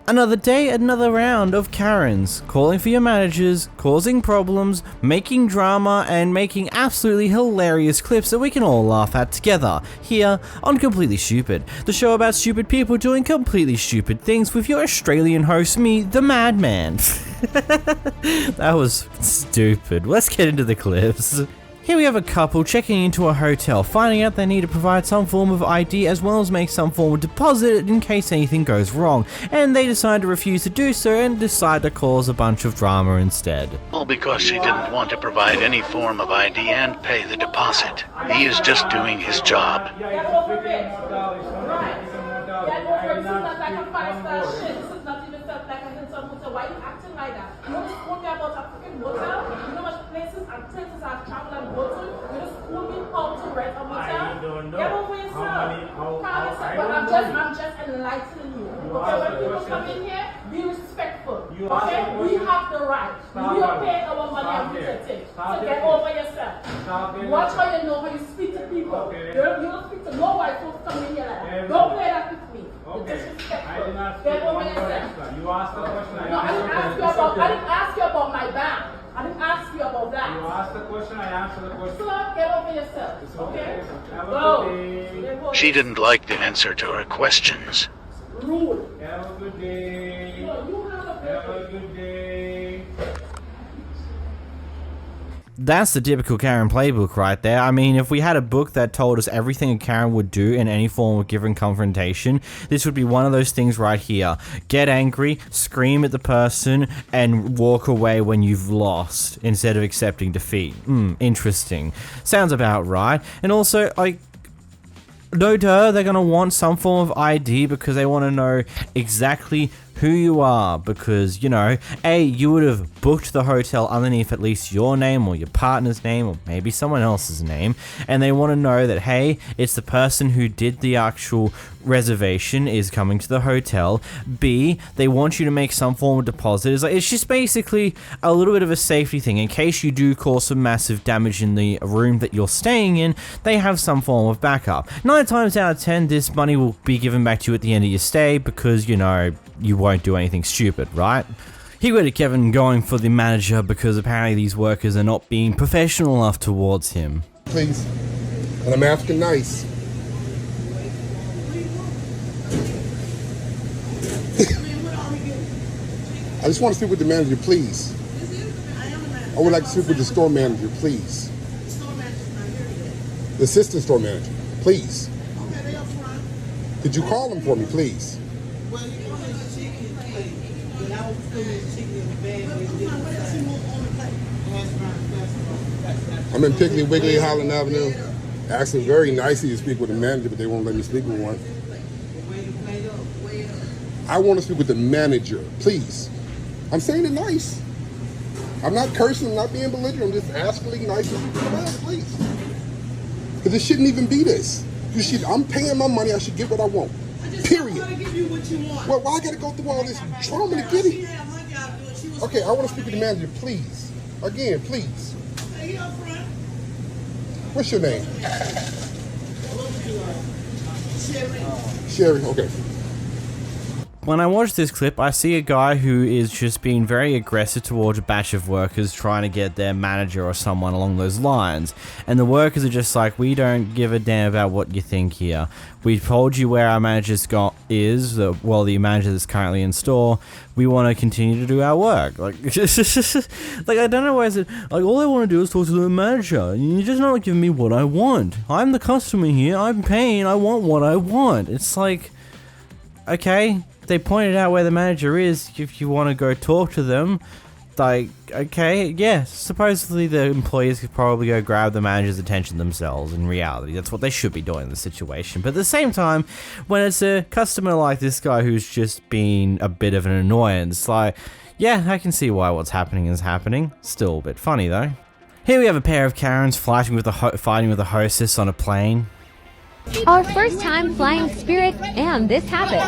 Another day, another round of Karens, calling for your managers, causing problems, making drama, and making absolutely hilarious clips that we can all laugh at together, here on Completely Stupid, the show about stupid people doing completely stupid things with your Australian host, me, the Madman. That was stupid. Let's get into the clips. Here we have a couple checking into a hotel, finding out they need to provide some form of ID as well as make some form of deposit in case anything goes wrong, and they decide to refuse to do so and decide to cause a bunch of drama instead. All because she didn't want to provide any form of ID and pay the deposit. He is just doing his job. I'm just enlightening you. Okay, when people come in here, be respectful. Okay, we have the right. We are paying our money and we can take. So get over yourself. Watch how you know how you speak to people. You don't speak to no white folks coming in here like that. Don't play that with me. You're disrespectful. Get over yourself. You asked the question. No, I didn't ask you about my bag. I didn't ask you about that. You asked the question, I answered the question. So get over yourself. Okay? Have a good day. She didn't like the answer to her questions. Rude. Have a good day. No, you have a good day. That's the typical Karen playbook right there. I mean, if we had a book that told us everything a Karen would do in any form of given confrontation, this would be one of those things right here. Get angry, scream at the person, and walk away when you've lost instead of accepting defeat. Interesting. Sounds about right. And also, like, no duh, they're gonna want some form of ID because they want to know exactly who you are, because, you know, A, you would have booked the hotel underneath at least your name or your partner's name or maybe someone else's name, and they want to know that, hey, it's the person who did the actual reservation is coming to the hotel. B, they want you to make some form of deposit. It's just basically a little bit of a safety thing. In case you do cause some massive damage in the room that you're staying in, they have some form of backup. 9 times out of 10, this money will be given back to you at the end of your stay because, you know, you won't do anything stupid, right? Here we go to Kevin going for the manager because apparently these workers are not being professional enough towards him. Please. And I'm asking nice. I just want to speak with the manager, please. I would like to speak with the store manager, please. The store manager's not here yet. The assistant store manager, please. Okay, they up front. Could you call him for me, please? Well, you know there's a chicken plate. But I was putting the chicken in the bag. I'm in Piggly Wiggly, Highland Avenue. Asking very nicely to speak with the manager, but they won't let me speak with one. I want to speak with the manager, please. I'm saying it nice. I'm not cursing, I'm not being belligerent. I'm just asking nice to speak with the manager, please. Because it shouldn't even be this. I'm paying my money, I should get what I want. Period. I'm give you what you want. Well, why I gotta go through all this trauma to get it? Okay, I want to speak with the manager, please. Again, please. Okay, you up front. What's your name? Sherry. Sherry, okay. When I watch this clip, I see a guy who is just being very aggressive towards a batch of workers trying to get their manager or someone along those lines. And the workers are just like, we don't give a damn about what you think here. We've told you where our manager's the manager that's currently in store. We want to continue to do our work. Like, like I don't know why is it, like, all I want to do is talk to the manager. You're just not giving me what I want. I'm the customer here. I'm paying. I want what I want. It's like, okay. They pointed out where the manager is if you want to go talk to them. Like, okay, yeah, supposedly the employees could probably go grab the manager's attention themselves. In reality, that's what they should be doing in the situation. But at the same time, when it's a customer like this guy who's just been a bit of an annoyance, like, yeah, I can see why what's happening is happening. Still a bit funny though. Here we have a pair of Karens fighting with a hostess on a plane. Our first time flying Spirit, and this happened.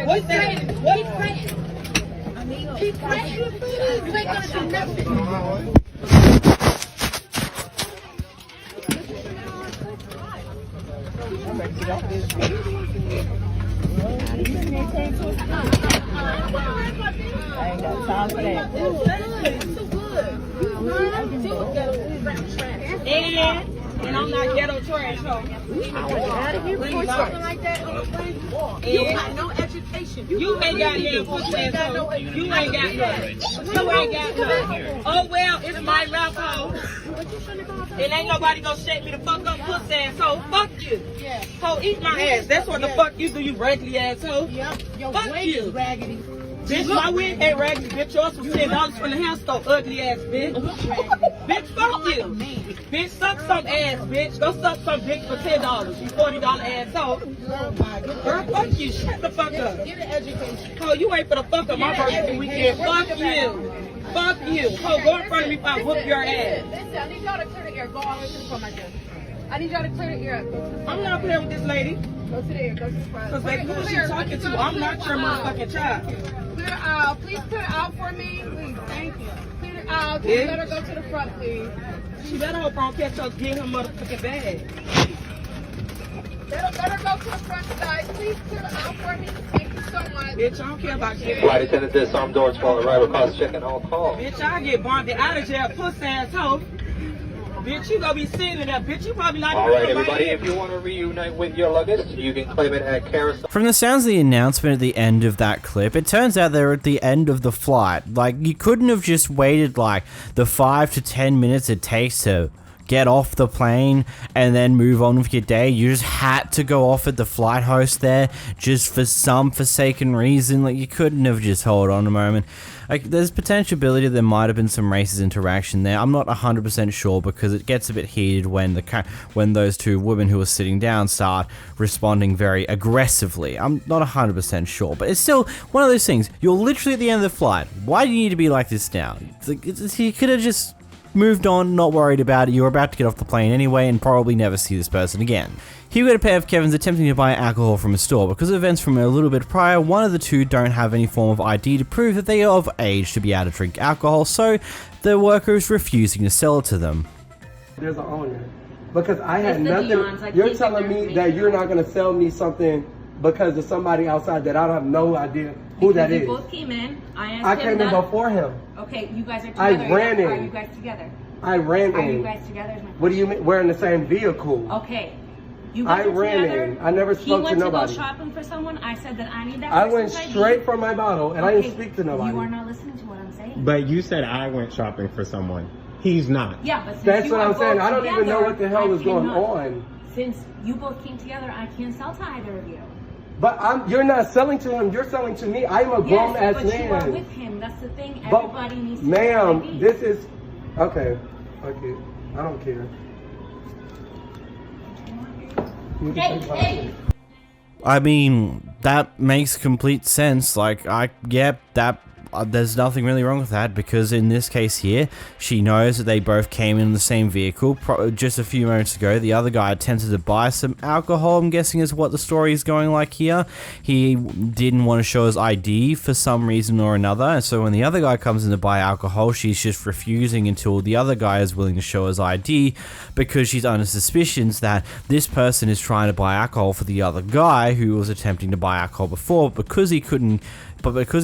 What's that? Keep praying. You ain't gonna do nothing. I ain't got time for that. And I'm not ghetto trash, ho. You got no education. You ain't got no pussy asshole. You ain't got none. You ain't got none. Oh well, it's my mouth, ho. And ain't nobody gonna shake me the fuck up, pussy asshole. Fuck you. Ho, eat my ass. That's what the fuck you do, you raggedy asshole. Fuck you. Raggedy. Bitch, my wig ain't raggedy. Bitch, yours was $10 from the hair store, ugly ass bitch. Bitch, fuck you. Bitch, suck some ass, bitch. Go suck some dick for $10, you $40 asshole. Girl, fuck you. Shut the fuck up. Get an education. Oh, you ain't for the fuck up my birthday weekend. Fuck you. Fuck you. Oh, go in front of me if I whoop your ass. Listen, I need y'all to clear the air. Go all the way to the front, my dear. I need y'all to clear the air. I'm not playing with this lady. Go to the air. Go to the front. Because like, who is she talking to? I'm not your motherfucking child. Clear out. Please clear out for me. Please. Thank you. Clear it out. Just let her go to the front, please. She better hope I don't catch her getting her motherfucking bag. Let her go to the front, guys. Please clear out for me. Thank you so much. Bitch, I don't care about getting Flight attendant, disarm doors for arrival, cause checking all calls. Bitch, I get bonded out of jail, pussy asshole. Bitch, you gonna be sitting in there. Bitch, you probably not. All right, everybody, if you want to reunite with your luggage, you can claim it at carousel. From the sounds of the announcement at the end of that clip, it turns out they're at the end of the flight. Like, you couldn't have just waited like the 5 to 10 minutes it takes to get off the plane and then move on with your day. You just had to go off at the flight host there just for some forsaken reason. Like, you couldn't have just hold on a moment. Like, there's potentiality there might have been some racist interaction there. I'm not 100% sure because it gets a bit heated when when those two women who are sitting down start responding very aggressively. I'm not 100% sure, but it's still one of those things. You're literally at the end of the flight. Why do you need to be like this now? You could have just moved on, not worried about it. You're about to get off the plane anyway and probably never see this person again. Here we got a pair of Kevins attempting to buy alcohol from a store. Because of events from a little bit prior, one of the two don't have any form of ID to prove that they are of age to be able to drink alcohol, so the worker is refusing to sell it to them. There's an owner. Because I had nothing. You're telling me that you're not going to sell me something because of somebody outside that I don't have no idea who that is. You both came in. I came in before him. Okay, you guys are together. I ran in. Are you guys together? I ran in. Are you guys together? Is my What do you mean? We're in the same vehicle. Okay. You guys I ran together. in. I never spoke to nobody. He went to go shopping for someone. I said that I need that. I went person's straight ID. for my bottle and I didn't speak to nobody. You are not listening to what I'm saying. But you said I went shopping for someone. He's not. Yeah, but since That's you what are I'm saying. both I don't even know together, what the hell I is going cannot. on. Since you both came together, I can't sell to either of you. But you're not selling to him. You're selling to me. I'm a grown ass but man. you are with him. That's the thing. But, Everybody needs to ma'am, ID. this is okay. Okay, I don't care. You can take my shit. I mean, that makes complete sense. Like, there's nothing really wrong with that because in this case here, she knows that they both came in the same vehicle just a few moments ago. The other guy attempted to buy some alcohol, I'm guessing is what the story is going like here. He didn't want to show his ID for some reason or another, and so when the other guy comes in to buy alcohol, she's just refusing until the other guy is willing to show his ID because she's under suspicions that this person is trying to buy alcohol for the other guy who was attempting to buy alcohol before because he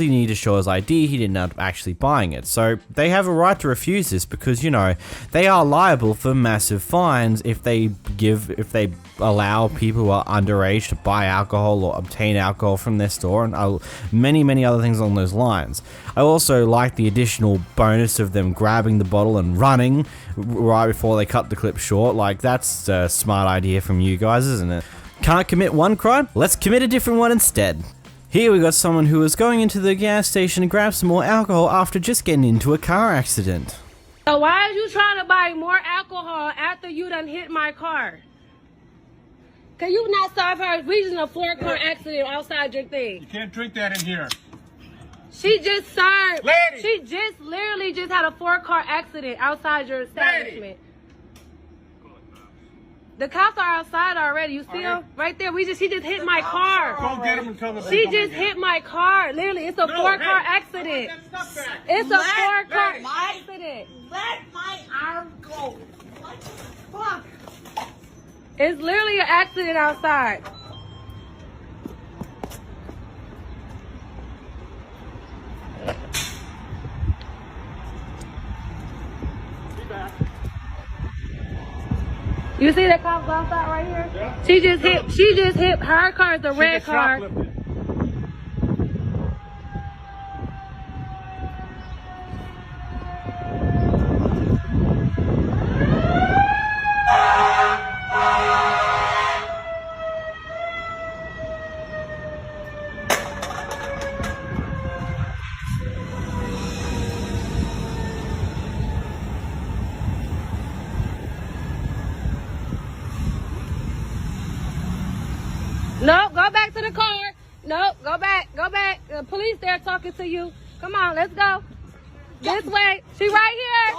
needed to show his ID, he didn't end up actually buying it. So they have a right to refuse this because, you know, they are liable for massive fines if they allow people who are underage to buy alcohol or obtain alcohol from their store and many other things along those lines. I also like the additional bonus of them grabbing the bottle and running right before they cut the clip short. Like, that's a smart idea from you guys, isn't it? Can't commit one crime? Let's commit a different one instead. Here we got someone who was going into the gas station to grab some more alcohol after just getting into a car accident. So why are you trying to buy more alcohol after you done hit my car? Can you not solve her reason a 4-car accident outside your thing? You can't drink that in here. She just served. Lady! She just literally just had a 4-car accident outside your establishment. The cops are outside already. You see them right there? She just hit my car. Go get him and come She just hit my car. Literally, it's a 4-car accident. It's a 4-car accident. Let my arm go. What the fuck? It's literally an accident outside. You see that cop outside right here? Yeah. She just hit her car is the red car. No, go back to the car. No, go back. The police there talking to you. Come on, let's go. This way. She right here.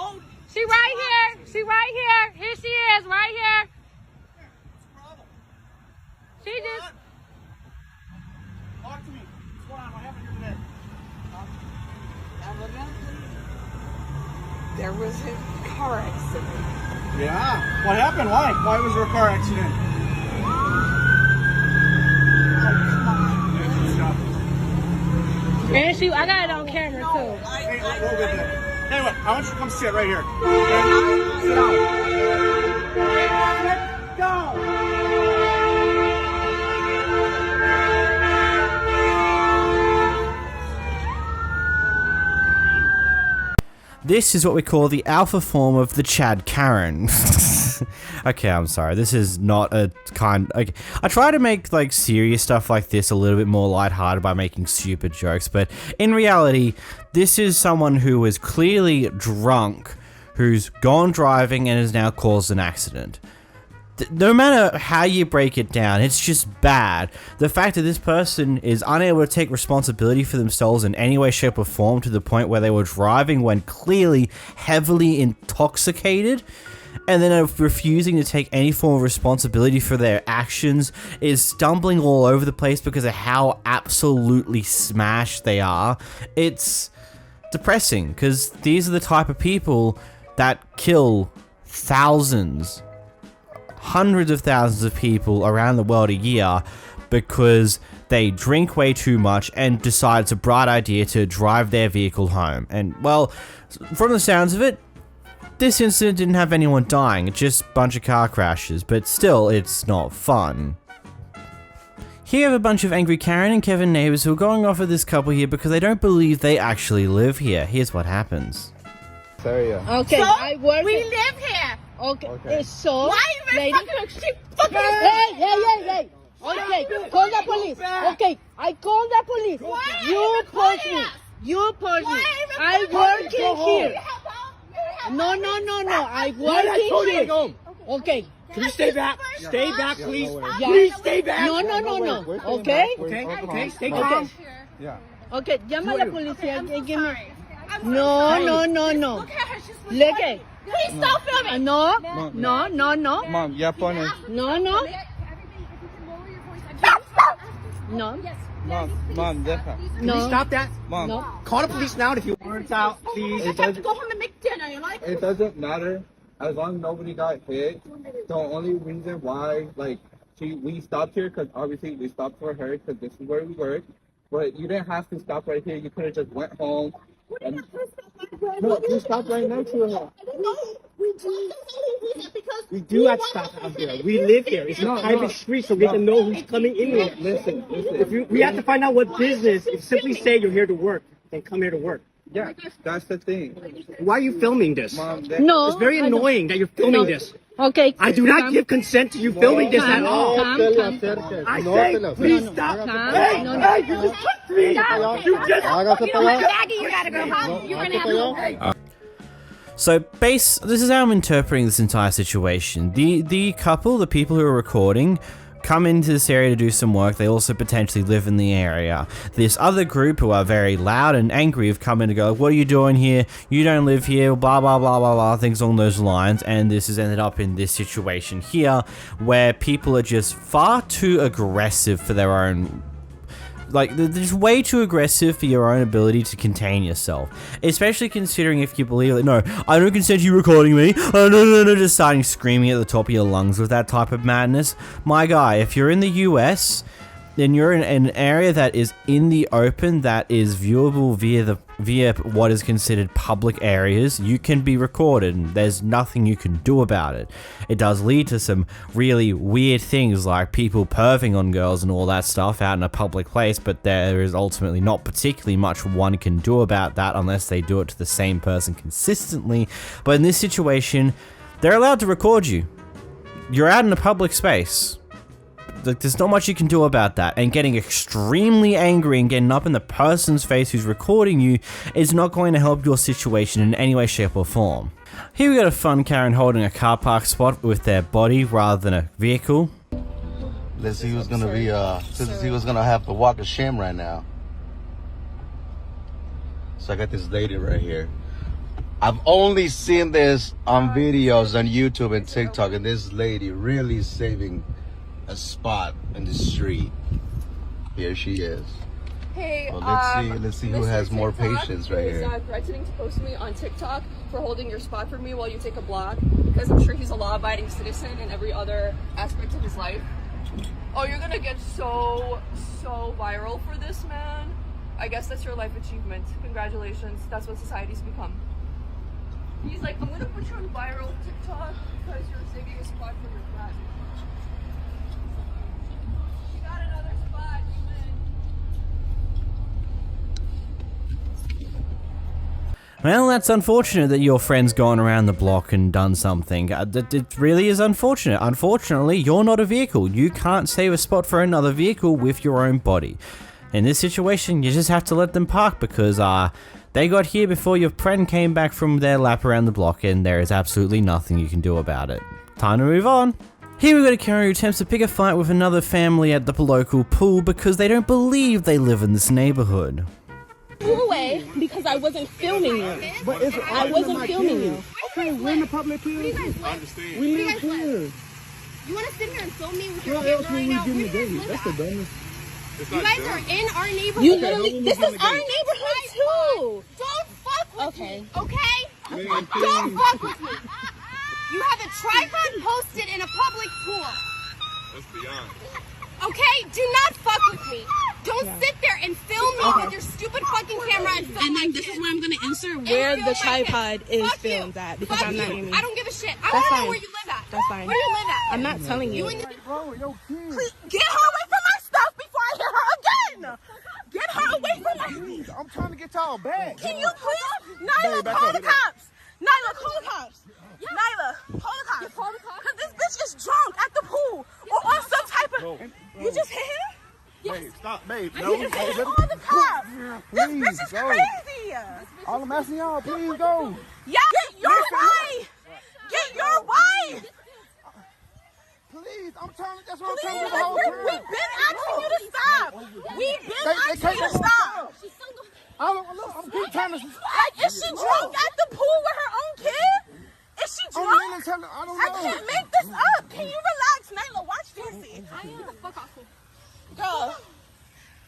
She right here. She right here. Here she is, right here. She just... Talk to me. What's going on? What happened here today? There was a car accident. Yeah. What happened? Why? Why was there a car accident? And I got it on camera too. Hey, we'll get that. Anyway, I want you to come sit right here. Sit down. This is what we call the alpha form of the Chad Karen. Okay, I'm sorry. This is not a kind... Okay, I try to make, like, serious stuff like this a little bit more lighthearted by making stupid jokes, but in reality, this is someone who is clearly drunk, who's gone driving and has now caused an accident. No matter how you break it down, it's just bad. The fact that this person is unable to take responsibility for themselves in any way, shape, or form to the point where they were driving when clearly heavily intoxicated, and then refusing to take any form of responsibility for their actions, is stumbling all over the place because of how absolutely smashed they are. It's depressing, because these are the type of people that kill thousands, hundreds of thousands of people around the world a year because they drink way too much and decide it's a bright idea to drive their vehicle home. And, well, from the sounds of it, this incident didn't have anyone dying, just a bunch of car crashes, but still, it's not fun. Here we have a bunch of angry Karen and Kevin neighbors who are going off at this couple here because they don't believe they actually live here. Here's what happens. Okay, So, We live here. Okay. So, Why are you fucking Hey. Okay, call the police. Okay, I call the police. You push me. You push me. I work in here. No. I work in here. Okay. Can you stay back? Stay back, please. Yeah. Please stay back. No. Okay. Okay. Stay calm. Yeah. Okay, llama a la policía. No. Look at. Please stop filming. No. Mom, ya pones. No. Mom, deja. Can you stop that? Mom. No. Call the police now if you want out, please. You have to go home and make dinner. You like? It doesn't matter as long as nobody got hit. The only reason why, like, we stopped here because obviously we stopped for her because this is where we work. But you didn't have to stop right here. You could have just went home. And, no, you stopped right next to her. We do have to stop out here. We live here. It's a private street, so we can know who's coming in here. Listen. We have to find out what business. If simply say you're here to work, then come here to work. Yeah, that's the thing. Why are you filming this? Mom, No. It's very annoying that you're filming this. Okay. I do not give consent to you filming this at all. Come. I say, please stop. Hey, you just touched me. You just. Maggie, you gotta go home. You're gonna have to. So, this is how I'm interpreting this entire situation. The couple, the people who are recording, come into this area to do some work. They also potentially live in the area. This other group who are very loud and angry have come in to go, what are you doing here? You don't live here, blah, blah, blah, blah, blah, things along those lines. And this has ended up in this situation here where people are just far too aggressive for their own... Like, they're just way too aggressive for your own ability to contain yourself. Especially considering if you believe that, no, I don't consent to you recording me. Oh, no, just starting screaming at the top of your lungs with that type of madness. My guy, if you're in the US, then you're in an area that is in the open, that is viewable via what is considered public areas, you can be recorded and there's nothing you can do about it. It does lead to some really weird things like people perving on girls and all that stuff out in a public place, but there is ultimately not particularly much one can do about that unless they do it to the same person consistently. But in this situation, they're allowed to record you. You're out in a public space. There's not much you can do about that, and getting extremely angry and getting up in the person's face who's recording you is not going to help your situation in any way, shape or form. Here we got a fun Karen holding a car park spot with their body rather than a vehicle. Let's see who's gonna be since he was gonna have to walk a shame right now. So I got this lady right here. I've only seen this on videos on YouTube and TikTok, and this lady really saving a spot in the street. Here she is. Hey, well, let's see who has more patience right here. He's threatening to post me on TikTok for holding your spot for me while you take a block, because I'm sure he's a law-abiding citizen in every other aspect of his life. Oh, you're gonna get so viral for this, man. I guess that's your life achievement. Congratulations. That's what society's become. He's like, I'm gonna put you on viral TikTok because you're saving a spot for your class. You got another spot, you win. Well, that's unfortunate that your friend's gone around the block and done something. It really is unfortunate. Unfortunately, you're not a vehicle. You can't save a spot for another vehicle with your own body. In this situation, you just have to let them park because they got here before your friend came back from their lap around the block, and there is absolutely nothing you can do about it. Time to move on. Here we got a Karen who attempts to pick a fight with another family at the local pool because they don't believe they live in this neighborhood. Pull away because I wasn't filming you. But it's I wasn't filming you. Okay, we're in the public place. I understand. We live here. You want to sit here and film me with your What camera else would right we now? give you Where do you daily? guys That's live the at? dumbest. You guys are in our neighborhood. You literally, this is our neighborhood too. Don't fuck with Okay. me, okay? Man, Don't fuck with me. You have a tripod posted in a public pool. That's beyond. Okay? Do not fuck with me. Don't sit there and film me with your stupid fucking camera and film And my then this kid. is where I'm gonna insert where film the my kid. tripod is Fuck you. filmed at because Fuck I'm not you. aiming. I don't give a shit. I That's want to know fine. where you live at. That's fine. Where you live at? I'm not telling you. and Bro, yo, kid. Please, get her away from my stuff before I hit her again. Get her away from my. Please, I'm trying to get y'all back. Can you please, Nyla, Babe, back call up. the cops. Nyla, call the cops. Nyla, call the cops. Cause this bitch is drunk at the pool or on some type of. You just hit him? Babe, stop, babe. You No, just no, hit let all me- the cops. This Please, bitch is go. crazy. All I'm asking y'all, please go. Yeah, get your wife. Get your wife. Please, I'm trying to, that's what I'm Please, trying to do the whole time. we've been asking you to stop. We've been They asking you to can't stop. I don't, look, I'm keep trying to. Like, is she drunk at the pool with her own kid? Is she I'm drunk? really telling, I don't I know. can't make this up. Can you relax, Nyla? Watch Fancy. Get the fuck off me. Girl,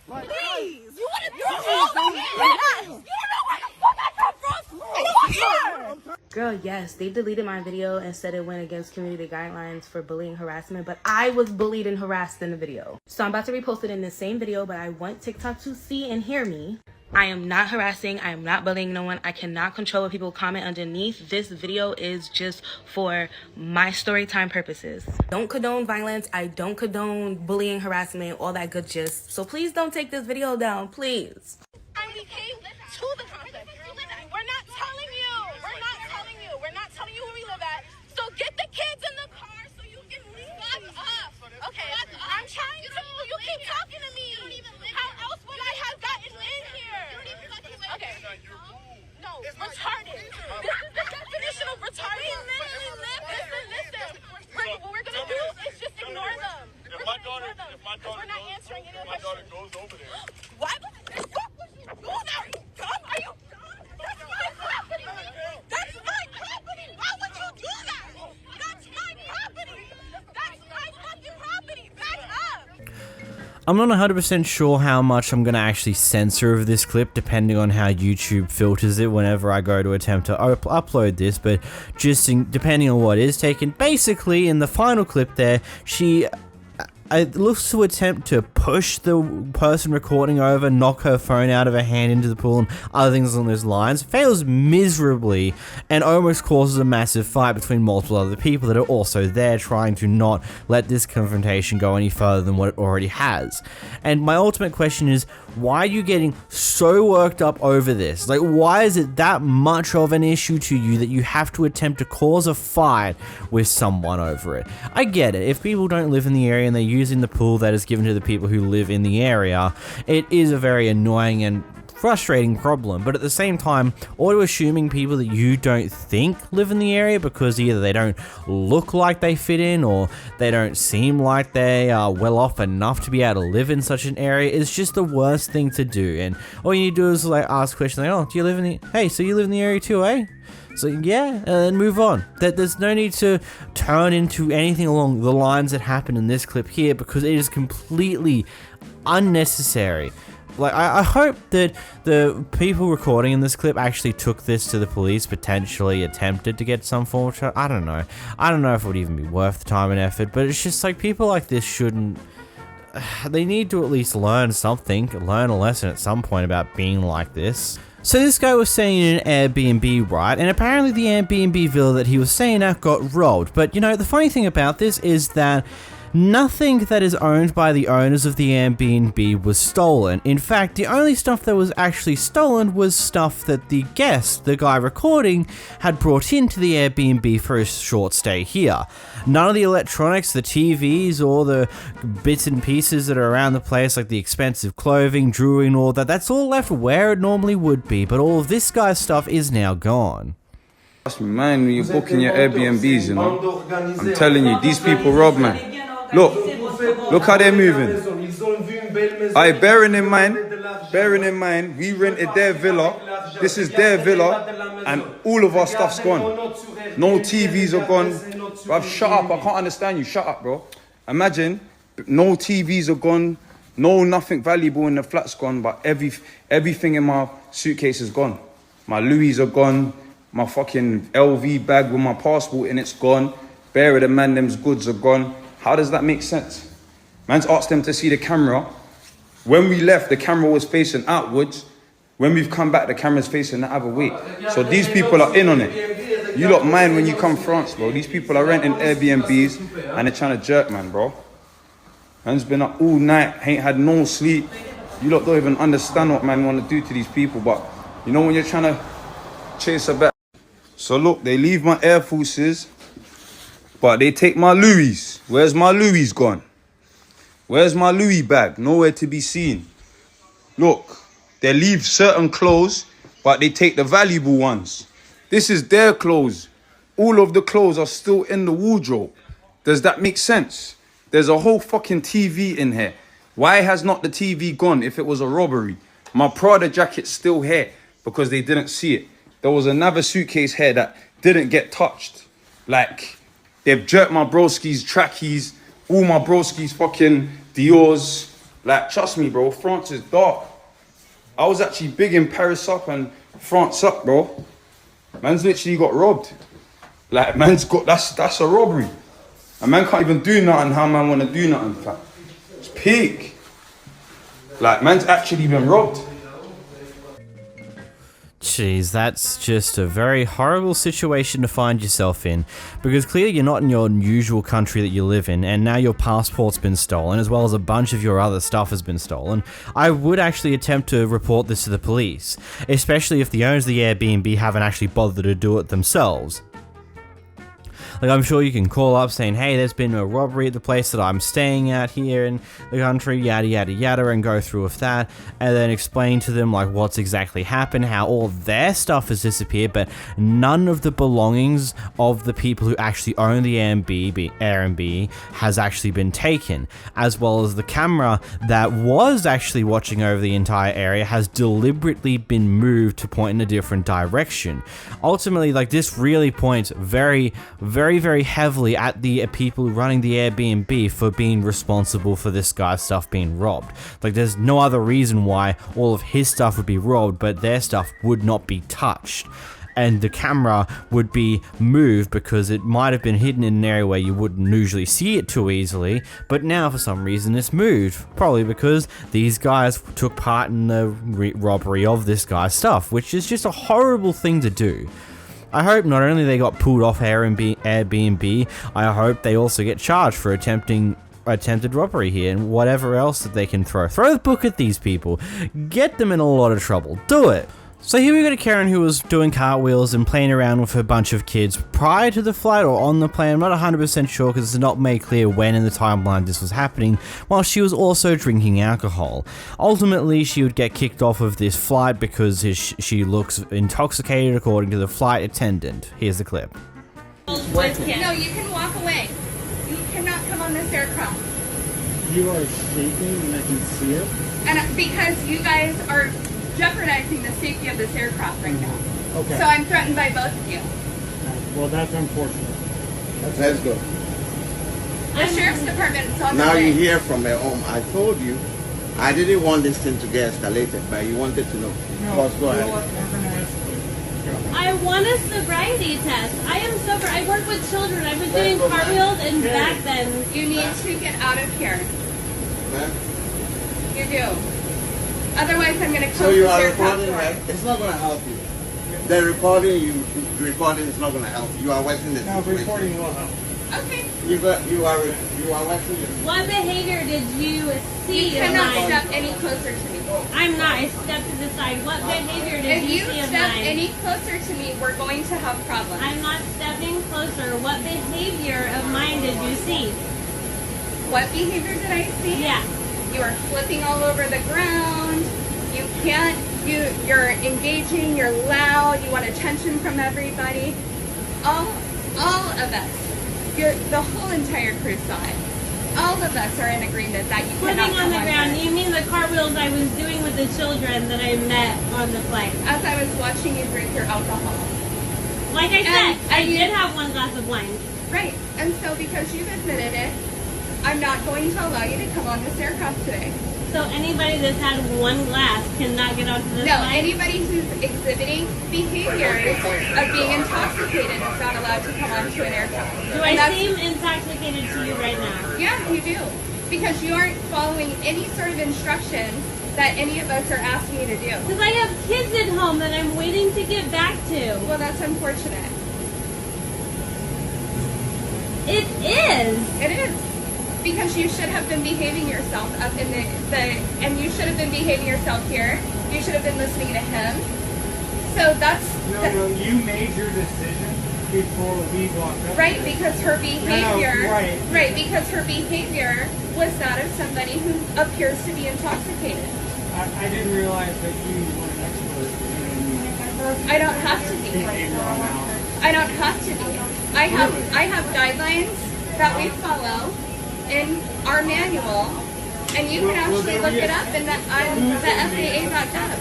Like, please. You want to Relax. You don't know where the fuck I come from. I don't care. Girl, yes, they deleted my video and said it went against community guidelines for bullying harassment, but I was bullied and harassed in the video. So I'm about to repost it in the same video, but I want TikTok to see and hear me. I am not harassing. I am not bullying no one. I cannot control what people comment underneath. This video is just for my story time purposes. Don't condone violence. I don't condone bullying, harassment, all that good gist. So please don't take this video down, please. We came to the complex. We're not telling you. We're not telling you. We're not telling you where we live at. So get the kids in the car so you can leave. Fuck up. Okay. I'm trying to. You keep talking to me. How else would I have gotten in here? Okay. No, retarded. This is the definition of retarded. We literally live. Listen. What we're gonna do is just ignore them. If my daughter We're not answering any of the my daughter questions. goes over there. Why the fuck would you do that? Are you dumb? Are you dumb? That's my property. That's my property. Why would you do that? That's my property. That's my fucking property. Back up. I'm not 100% sure how much I'm going to actually censor of this clip depending on how YouTube filters it whenever I go to attempt to upload this, but just depending on what is taken. Basically, in the final clip there, she it looks to attempt to push the person recording over, knock her phone out of her hand into the pool, and other things along those lines. Fails miserably and almost causes a massive fight between multiple other people that are also there trying to not let this confrontation go any further than what it already has. And my ultimate question is, why are you getting so worked up over this? Like, why is it that much of an issue to you that you have to attempt to cause a fight with someone over it? I get it. If people don't live in the area and they're using the pool that is given to the people who live in the area, it is a very annoying and frustrating problem, but at the same time, auto-assuming people that you don't think live in the area because either they don't look like they fit in or they don't seem like they are well off enough to be able to live in such an area is just the worst thing to do. And all you need to do is like ask questions like, oh, do you live in the, hey, so you live in the area too, eh? So yeah, and then move on. There's no need to turn into anything along the lines that happened in this clip here because it is completely unnecessary. Like, I hope that the people recording in this clip actually took this to the police, potentially attempted to get some form of charge. I don't know. I don't know if it would even be worth the time and effort, but it's just like people like this shouldn't... They need to at least learn something, learn a lesson at some point about being like this. So this guy was staying in an Airbnb, right? And apparently the Airbnb villa that he was staying at got robbed. But, you know, the funny thing about this is that nothing that is owned by the owners of the Airbnb was stolen. In fact, the only stuff that was actually stolen was stuff that the guest, the guy recording, had brought into the Airbnb for his short stay here. None of the electronics, the TVs, or the bits and pieces that are around the place, like the expensive clothing, jewelry, and all that, that's all left where it normally would be, but all of this guy's stuff is now gone. Trust me, man, when you're booking your Airbnbs, you know, I'm telling you, these people rob, man. Look how they're moving. Aye, bearing in mind, we rented their villa. This is their villa, and all of our stuff's gone. No TVs are gone. Bruv, shut up, I can't understand you. Shut up, bro. Imagine, no TVs are gone, nothing valuable in the flat's gone, but everything in my suitcase is gone. My Louis are gone, my fucking LV bag with my passport in it's gone. Bear of the man, them's goods are gone. How does that make sense? Man's asked them to see the camera. When we left, the camera was facing outwards. When we've come back, the camera's facing the other way. So these people are in on it. You lot mind when you come France, bro. These people are renting Airbnbs and they're trying to jerk, man, bro. Man's been up all night, ain't had no sleep. You lot don't even understand what man want to do to these people, but you know when you're trying to chase a bet. So look, they leave my Air Forces, but they take my Louis. Where's my Louis gone? Where's my Louis bag? Nowhere to be seen. Look, they leave certain clothes, but they take the valuable ones. This is their clothes. All of the clothes are still in the wardrobe. Does that make sense? There's a whole fucking TV in here. Why has not the TV gone if it was a robbery? My Prada jacket's still here because they didn't see it. There was another suitcase here that didn't get touched. Like, they've jerked my broski's trackies, all my broski's fucking Dior's. Like, trust me, bro, France is dark. I was actually big in Paris up and France up, bro. Man's literally got robbed. Like, man's got, that's a robbery. A man can't even do nothing how man want to do nothing, fam. It's peak. Like, man's actually been robbed. Jeez, that's just a very horrible situation to find yourself in, because clearly you're not in your usual country that you live in, and now your passport's been stolen, as well as a bunch of your other stuff has been stolen. I would actually attempt to report this to the police, especially if the owners of the Airbnb haven't actually bothered to do it themselves. Like, I'm sure you can call up saying, hey, there's been a robbery at the place that I'm staying at here in the country, yada, yada, yada, and go through with that, and then explain to them, like, what's exactly happened, how all their stuff has disappeared, but none of the belongings of the people who actually own the Airbnb has actually been taken, as well as the camera that was actually watching over the entire area has deliberately been moved to point in a different direction. Ultimately, like, this really points very, very heavily at the people running the Airbnb for being responsible for this guy's stuff being robbed. Like, there's no other reason why all of his stuff would be robbed, but their stuff would not be touched. and the camera would be moved because it might have been hidden in an area where you wouldn't usually see it too easily, but now for some reason it's moved, probably because these guys took part in the robbery of this guy's stuff, which is just a horrible thing to do. I hope not only they got pulled off Airbnb, I hope they also get charged for attempted robbery here and whatever else that they can throw. Throw the book at these people. Get them in a lot of trouble. Do it. So here we got a Karen who was doing cartwheels and playing around with a bunch of kids prior to the flight or on the plane. I'm not 100% sure because it's not made clear when in the timeline this was happening, while she was also drinking alcohol. Ultimately, she would get kicked off of this flight because she looks intoxicated according to the flight attendant. Here's the clip. No, you can walk away. You cannot come on this aircraft. You are shaking and I can see it. And because you guys are jeopardizing the safety of this aircraft right now. Okay. So I'm threatened by both of you. Well, that's unfortunate. Let's go. The sheriff's department is on the Now way. you hear from her home. I told you, I didn't want this thing to get escalated, but you wanted to know. Boss, go ahead. I want a sobriety test. I am sober. I work with children. I've been doing cartwheels and back bends. You need to get out of here. You do. Otherwise, I'm going to close So you this are aircraft recording, door. right? It's not going to help you. The recording is not going to help. You are wasting the situation. Recording will help. Okay. You are wasting it. What behavior did you see? You cannot of mine? step any closer to me. I'm not. I stepped to the side. What behavior did If you you see of step mine? any closer to me, we're going to have problems. I'm not stepping closer. What behavior of mine did you see? What behavior did I see? Yeah. You are flipping all over the ground. You can't, you're engaging, you're loud, you want attention from everybody. All of us, the whole entire crew saw it. All of us are in agreement that you Flipping cannot on the come ground. here. You mean the cartwheels I was doing with the children that I met on the plane? As I was watching you drink your alcohol. Like I said, I you did have one glass of wine. Right, and so because you've admitted it, I'm not going to allow you to come on this aircraft today. So anybody that's had one glass cannot get onto this No, plane? anybody who's exhibiting behaviors of being intoxicated is not allowed to come onto an aircraft. Do I seem intoxicated to you right now? Yeah, you do. Because you aren't following any sort of instructions that any of us are asking you to do. Because I have kids at home that I'm waiting to get back to. Well, that's unfortunate. It is. It is. Because you should have been behaving yourself up in and you should have been behaving yourself here. You should have been listening to him. So that's... No, you made your decision before we walked up. Right, because her behavior... No, right, because her behavior was that of somebody who appears to be intoxicated. I didn't realize that you were an expert in... I don't have to be. I don't have to be. I have guidelines that we follow in our manual, and you can actually look it up on the FAA.gov.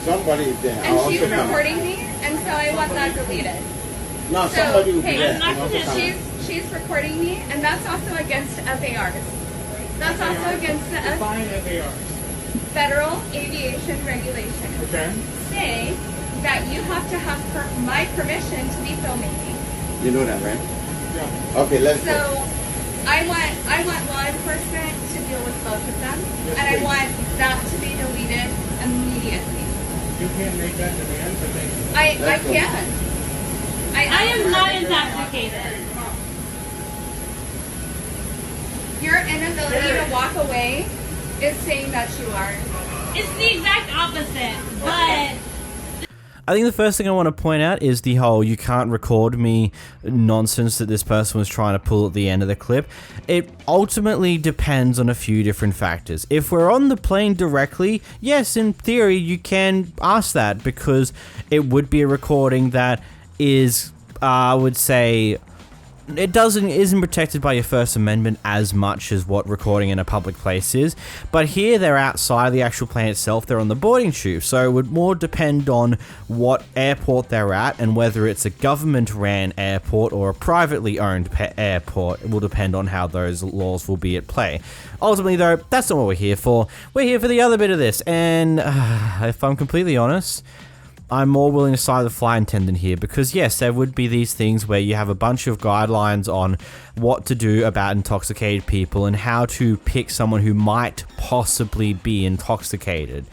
Somebody is there. And she's recording me, and so I want that deleted. No, So, somebody will be hey, there. she's recording me, and that's also against FARs. That's also against the Define FARs. Federal Aviation Regulations. Okay. Say that you have to have my permission to be filming me. You know that, right? Yeah. Okay, let's So go. I want law enforcement to deal with both of them, Yes, and I please. want that to be deleted immediately. You can't make that demand, but they can. I can. I am not intoxicated. Your inability to walk away is saying that you are. It's the exact opposite, but... I think the first thing I want to point out is the whole you can't record me nonsense that this person was trying to pull at the end of the clip. It ultimately depends on a few different factors. If we're on the plane directly, yes, in theory, you can ask that because it would be a recording that is, I would say, it isn't protected by your First Amendment as much as what recording in a public place is, but here they're outside the actual plane itself, they're on the boarding tube, so it would more depend on what airport they're at and whether it's a government-ran airport or a privately owned airport. It will depend on how those laws will be at play. Ultimately, though, that's not what we're here for. We're here for the other bit of this, and if I'm completely honest, I'm more willing to side with the flight attendant here because yes, there would be these things where you have a bunch of guidelines on what to do about intoxicated people and how to pick someone who might possibly be intoxicated.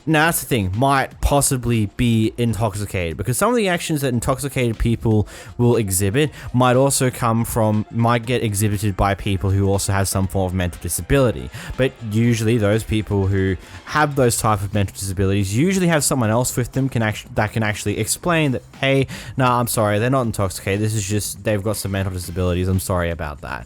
Now that's the thing, might possibly be intoxicated, because some of the actions that intoxicated people will exhibit might get exhibited by people who also have some form of mental disability. But usually those people who have those type of mental disabilities usually have someone else with them that can actually explain that, hey, no, I'm sorry, they're not intoxicated, this is just, they've got some mental disabilities, I'm sorry about that.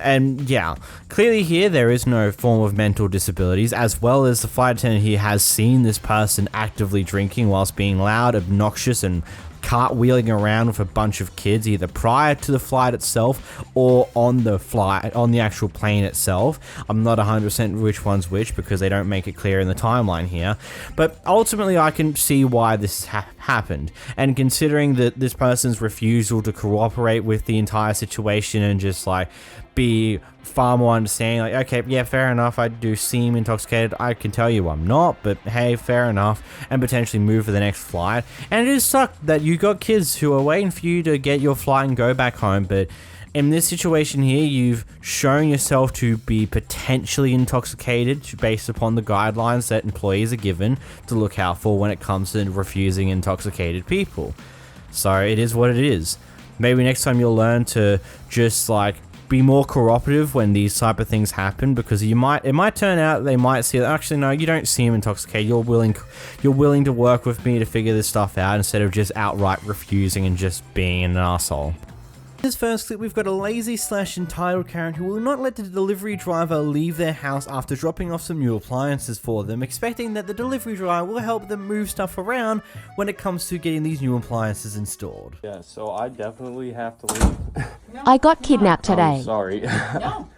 And yeah, clearly here there is no form of mental disabilities, as well as the flight attendant here has seen this person actively drinking whilst being loud, obnoxious, and cartwheeling around with a bunch of kids, either prior to the flight itself or on the actual plane itself. I'm not 100% which one's which because they don't make it clear in the timeline here, but ultimately I can see why this happened. And considering that this person's refusal to cooperate with the entire situation and just like be far more understanding, like, okay, yeah, fair enough, I do seem intoxicated, I can tell you I'm not, but hey, fair enough, and potentially move for the next flight. And it is sucked that you got kids who are waiting for you to get your flight and go back home, but in this situation here, you've shown yourself to be potentially intoxicated based upon the guidelines that employees are given to look out for when it comes to refusing intoxicated people. So it is what it is. Maybe next time you'll learn to just like be more cooperative when these type of things happen, because it might turn out they might see that actually no, you don't seem intoxicated, you're willing to work with me to figure this stuff out instead of just outright refusing and just being an asshole. In this first clip, we've got a lazy/entitled Karen who will not let the delivery driver leave their house after dropping off some new appliances for them, expecting that the delivery driver will help them move stuff around when it comes to getting these new appliances installed. Yeah, so I definitely have to leave. I got kidnapped today. I'm sorry. No.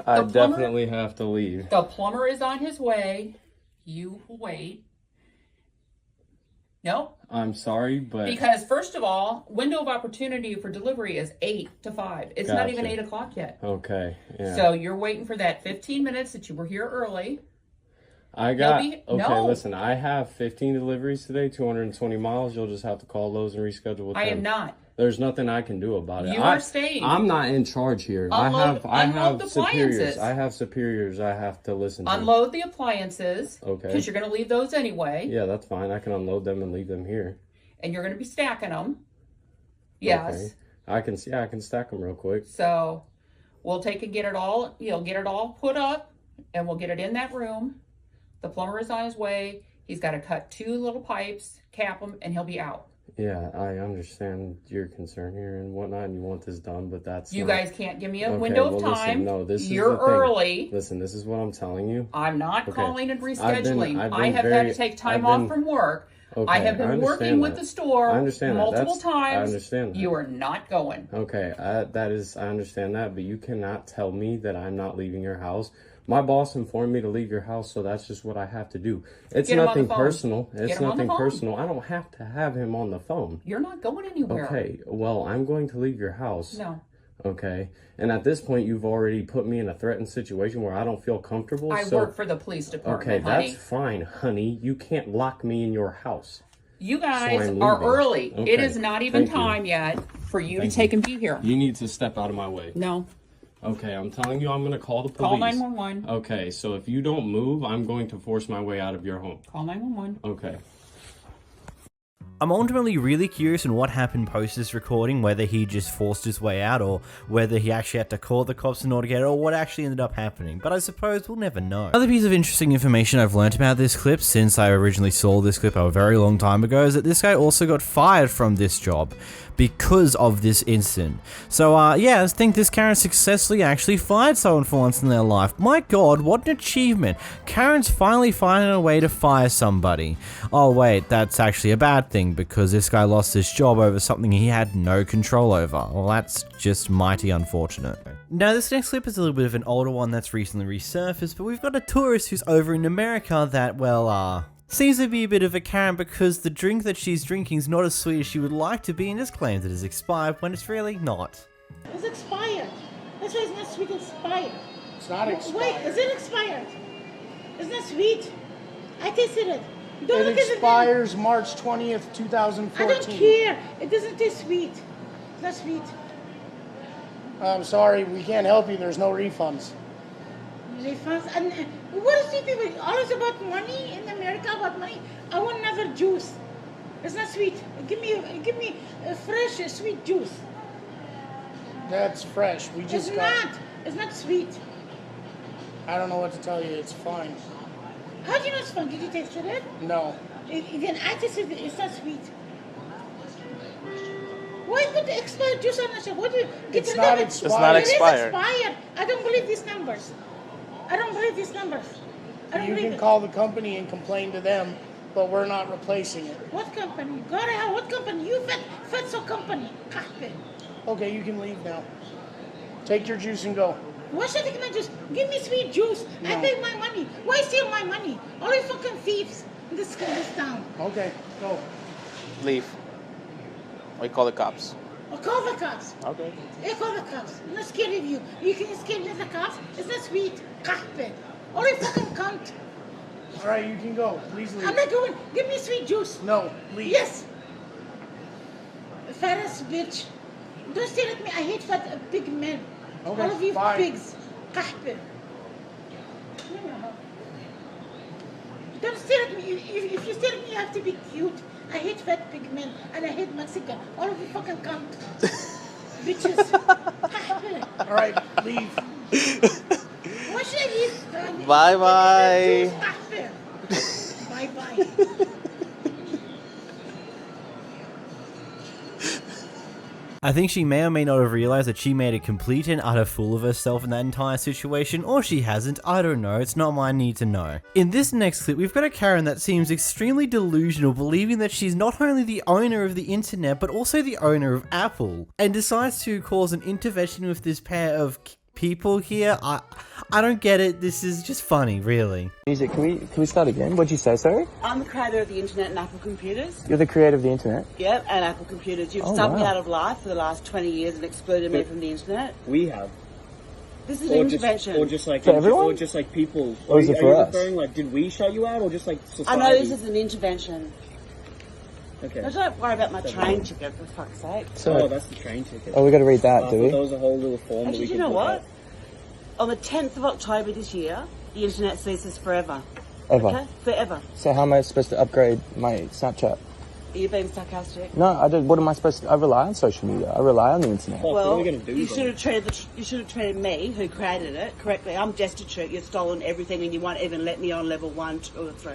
I definitely have to leave. The plumber is on his way. You wait. No. I'm sorry, but... Because, first of all, window of opportunity for delivery is 8 to 5. It's not even 8 o'clock yet. Okay, yeah. So you're waiting for that 15 minutes that you were here early. Listen, I have 15 deliveries today, 220 miles. You'll just have to call those and reschedule with them. I am not. There's nothing I can do about it. You are staying. I'm not in charge here. I have the superiors. appliances. I have superiors I have to listen to. Unload the appliances. Okay. Because you're going to leave those anyway. Yeah, that's fine. I can unload them and leave them here. And you're going to be stacking them. Yes. Okay. I can stack them real quick. So we'll take and get it all put up, and we'll get it in that room. The plumber is on his way. He's got to cut 2 little pipes, cap them, and he'll be out. Yeah, I understand your concern here and whatnot, and you want this done, but that's you guys can't give me a window of time. Listen, no, this you're is the thing. Early. Listen, this is what I'm telling you. I'm not calling and rescheduling. I've I have had to take time off from work. Okay, I have been working with the store multiple times. I understand that. You are not going. Okay, I understand that, but you cannot tell me that I'm not leaving your house. My boss informed me to leave your house, so that's just what I have to do. It's nothing personal. It's nothing personal. I don't have to have him on the phone. You're not going anywhere. Okay, well, I'm going to leave your house. No. Okay, and at this point, you've already put me in a threatened situation where I don't feel comfortable. I work for the police department, okay, honey. that's fine, honey. You can't lock me in your house. You guys are early. Okay. It is not even time yet for you to take and be here. You need to step out of my way. No. Okay, I'm telling you, I'm going to call the police. Call 911. Okay, so if you don't move, I'm going to force my way out of your home. Call 911. Okay. I'm ultimately really curious in what happened post this recording, whether he just forced his way out or whether he actually had to call the cops in order to get it, or what actually ended up happening, but I suppose we'll never know. Another piece of interesting information I've learned about this clip since I originally saw this clip a very long time ago is that this guy also got fired from this job because of this incident. So yeah, I think this Karen successfully actually fired someone for once in their life. My god, what an achievement. Karen's finally finding a way to fire somebody. Oh wait, that's actually a bad thing because this guy lost his job over something he had no control over. Well, that's just mighty unfortunate. Now this next clip is a little bit of an older one that's recently resurfaced, but we've got a tourist who's over in America that, well, seems to be a bit of a Karen because the drink that she's drinking is not as sweet as she would like to be and just claims it is expired when it's really not. It's expired. That's why it's not sweet, expired. It's not expired. Wait, is it expired? It's not sweet. I tasted it. It expires March 20th, 2014. I don't care. It doesn't taste sweet. It's not sweet. I'm sorry, we can't help you. There's no refunds. Refunds? And what is it people always about money in America? About money? I want another juice. It's not sweet. Give me a fresh, sweet juice. That's fresh. We just It's got. not. It's not sweet. I don't know what to tell you. It's fine. How do you know it's fun? Did you taste it? No. Even I tasted it. It's not sweet. Why put the expired juice on the shelf? What do you get rid of it? It's not expired. It is expired. I don't believe these numbers. I don't believe these numbers. I don't You believe can it. call the company and complain to them, but we're not replacing it. What company? God, hell, what company? You Fetso company. Okay, you can leave now. Take your juice and go. Why should I take my juice? Give me sweet juice. I No. pay my money. Why steal my money? All you fucking thieves in this town. Okay, go. Leave. Or call the cops. Or call the cops. Okay. I call the cops. I'm not scared of you. You can scare me the cops. It's not sweet. All you fucking cunt. All right, you can go. Please leave. I'm not going. Give me sweet juice. No, leave. Yes. Fattest bitch. Don't stare at me. I hate fat big men. Okay, All of you fine. pigs. Don't stare at me. If you stare at me, you have to be cute. I hate fat big men and I hate Mexican. All of you fucking cunt. Bitches. All right, leave. Why should I leave? Bye-bye. Bye-bye. I think she may or may not have realized that she made a complete and utter fool of herself in that entire situation, or she hasn't, I don't know, it's not my need to know. In this next clip, we've got a Karen that seems extremely delusional, believing that she's not only the owner of the internet, but also the owner of Apple, and decides to cause an intervention with this pair of people here. I don't get it. This is just funny, really. Music, can we start again? What'd you say, sorry? I'm the creator of the internet and Apple computers. You're the creator of the internet? Yep, and Apple computers. You've Oh, stumped me wow. out of life for the last 20 years and excluded me from the internet. We have. This is an intervention. Or just like people. Or is it for us? referring, did we shut you out or just like society? I know this is an intervention. Okay. Now, don't worry about my train ticket, for fuck's sake. So, that's the train ticket. Oh, we gotta read that, do we? There was a whole little form Actually, you know what? On the 10th of October this year, the internet ceases forever. Ever. Okay? Forever. So how am I supposed to upgrade my Snapchat? Are you being sarcastic? No, I don't. What am I supposed to? I rely on social media. I rely on the internet. Well, you should have treated me, who created it, correctly. I'm destitute. You've stolen everything, and you won't even let me on level 1, 2, or 3.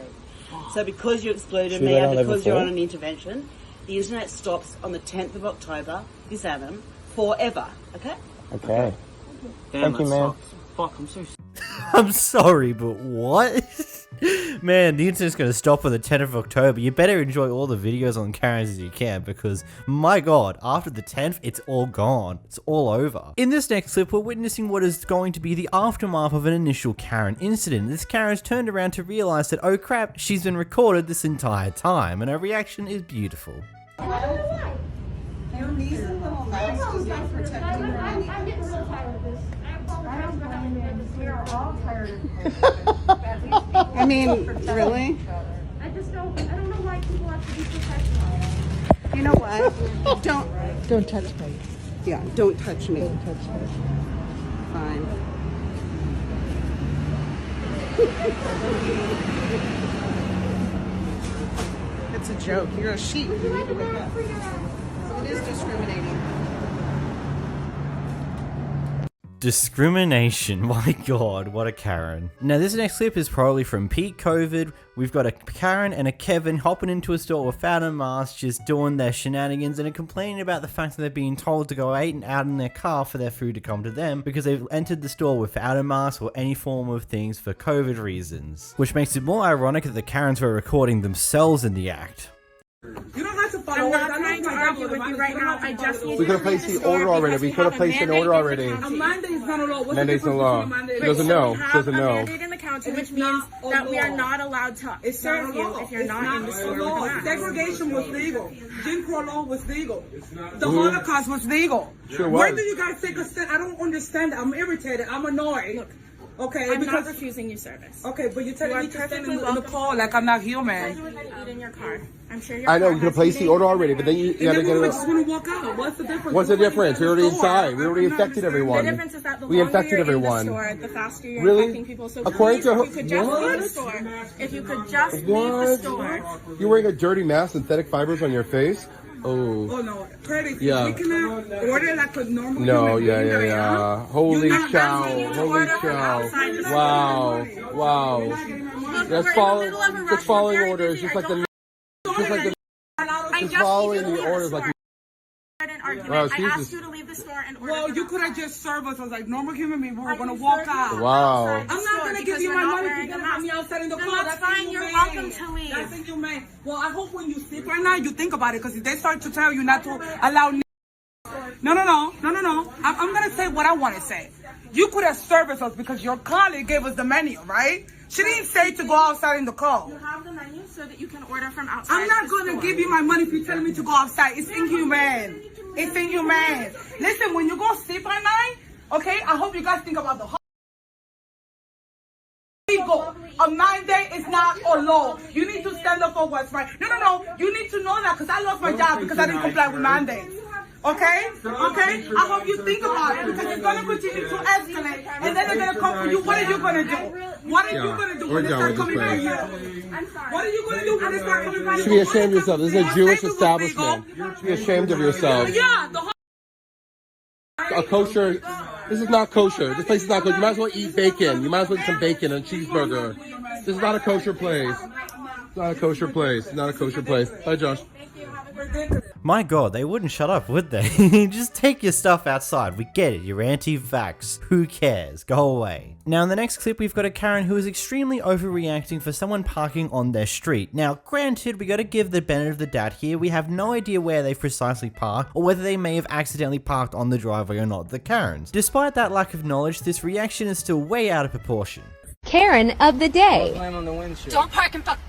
So because you excluded Should we me let on and level because you're 4? on an intervention, the internet stops on the 10th of October, this annum, forever. Okay? Okay. Damn, Thank you, that man. sucks. Fuck, I'm so. I'm sorry, but what? Man, the internet's gonna stop on the 10th of October. You better enjoy all the videos on Karens as you can, because, my god, after the 10th, it's all gone. It's all over. In this next clip, we're witnessing what is going to be the aftermath of an initial Karen incident. This Karen's turned around to realize that, oh crap, she's been recorded this entire time, and her reaction is beautiful. Your reason little mouse is not protecting your money. I'm getting real tired of this. We are all tired of I mean, really? I don't know why people have to be professional. You know what? Don't touch me. Yeah, don't touch me. Don't touch me. Fine. It's a joke. You're a sheep. You need to wake up. It is discriminating. Discrimination, my god, what a Karen. Now this next clip is probably from peak COVID. We've got a Karen and a Kevin hopping into a store without a mask, just doing their shenanigans and complaining about the fact that they're being told to go out in their car for their food to come to them because they've entered the store without a mask or any form of things for COVID reasons. Which makes it more ironic that the Karens were recording themselves in the act. You don't have to follow. I'm not trying to argue with you right now. I just need We could have placed the order already. We could have placed an order already. A mandate is not a law. What's Mandate's the no law. difference between a She mandate? doesn't know. She doesn't A know. mandate in the county, which means that we are not allowed to serve you if you're not in the store with a mask. Segregation was legal. Jim Crow law was legal. The Holocaust was legal. Sure Where was. do you guys take a stand? I don't understand it. I'm irritated. I'm annoyed. Okay, I'm because not refusing you service. Okay, but you're telling You me are to stand perfectly in the welcome. car like I'm not human. I would let you eat in your car. I'm sure your I know, car you could have has placed the heating. order already, but then you gotta And get then we it. just want to walk out. What's the difference? What's the difference? We're already We're inside. We already infected The everyone. difference is that the We longer infected you're everyone. in the store, the faster you're Really? infecting people. So According please, to if you could just leave the store. If you could just leave the What? store. You're wearing a dirty mask, synthetic fibers on your face? Oh. Oh no, Curtis, Yeah. we cannot order like a normal No, human yeah, being yeah, that I am. yeah. Holy You're not cow. asking me to Holy order from cow. outside the store. Wow. Wow. Look, That's we're in the following, middle of a just rush. following We're very orders, busy. just I like the, don't- just like the, I just just following need you to the leave orders the like. store. An argument. Wow, I Jesus. asked you to leave the store and order. Well, you could have just served us as like normal human beings. We were gonna walk out. Wow. I'm not gonna give you my money if you're gonna have me outside in the car. No, that's fine. You're welcome to leave. That's inhumane. Well, I hope when you sleep right now, you think about it, because if they start to tell you not to allow. No. I'm gonna say what I want to say. You could have serviced us because your colleague gave us the menu, right? She didn't say to go outside in the car. You have the menu so that you can order from outside. I'm not gonna give you my money if you're telling me to go outside. It's inhumane. It's inhumane. Listen, when you go sleep at night, okay, I hope you guys think about the legal. A 9-day is not a law. You need to stand up for what's right. No. You need to know that, because I lost my job because I didn't comply with 9 days. Okay? I hope you think about it, because it's gonna continue to escalate, and then they're gonna come for you. What are you gonna do? What are you gonna do when they start coming for you? What are you gonna do when they start coming for you? You should be ashamed of yourself. This is a Jewish establishment. You should be ashamed of yourself. Yeah, the whole A kosher. This is not kosher. This place is not kosher. You might as well eat bacon. You might as well eat some bacon and a cheeseburger. This is not a kosher place. It's not a kosher place. It's not a kosher place. Bye, Josh. My god, they wouldn't shut up, would they? Just take your stuff outside. We get it, you're anti-vax. Who cares? Go away. Now in the next clip, we've got a Karen who is extremely overreacting for someone parking on their street. Now granted, we gotta give the benefit of the doubt here. We have no idea where they precisely parked, or whether they may have accidentally parked on the driveway or not, the Karens. Despite that lack of knowledge, this reaction is still way out of proportion. Karen of the day. Don't park in front.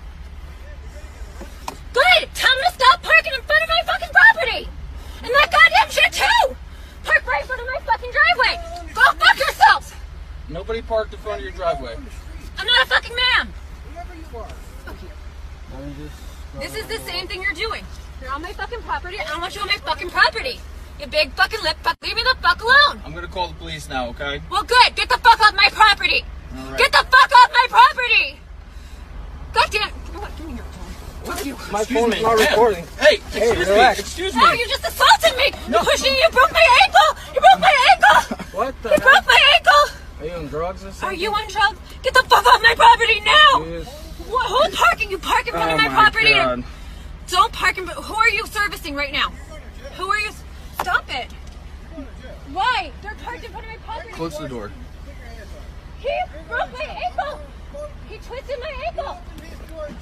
Good! Tell them to stop parking in front of my fucking property! And that goddamn shit too! Park right in front of my fucking driveway! Go fuck yourselves! Nobody parked in front of your driveway. I'm not a fucking man! Fuck you. This is the same thing you're doing. You're on my fucking property. I don't want you on my fucking property. You big fucking lip fuck. Leave me the fuck alone. I'm gonna call the police now, okay? Well, good. Get the fuck off my property. All right. Get the fuck off my property. God damn it. You know what? Give me your phone. Fuck you. My phone is not recording. Hey, excuse me. Excuse me. No, you just assaulted me. No. You're pushing. You broke my ankle. You broke my ankle. What the You hell? broke my ankle. Are you on drugs or something? Are you on drugs? Get the fuck off my property now. Yes. What? Who's parking? You park in front of my property. God. Don't park in. Who are you servicing right now? Who are you? Stop it. Why? They're parked in front of my property. Close the door. He broke my ankle. He twisted my ankle.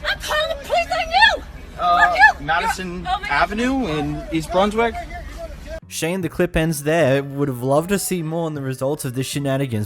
I'm calling the police on you. Fuck you. Madison Oh my God. Avenue in East Brunswick. Shane, the clip ends there. Would have loved to see more on the results of this shenanigans,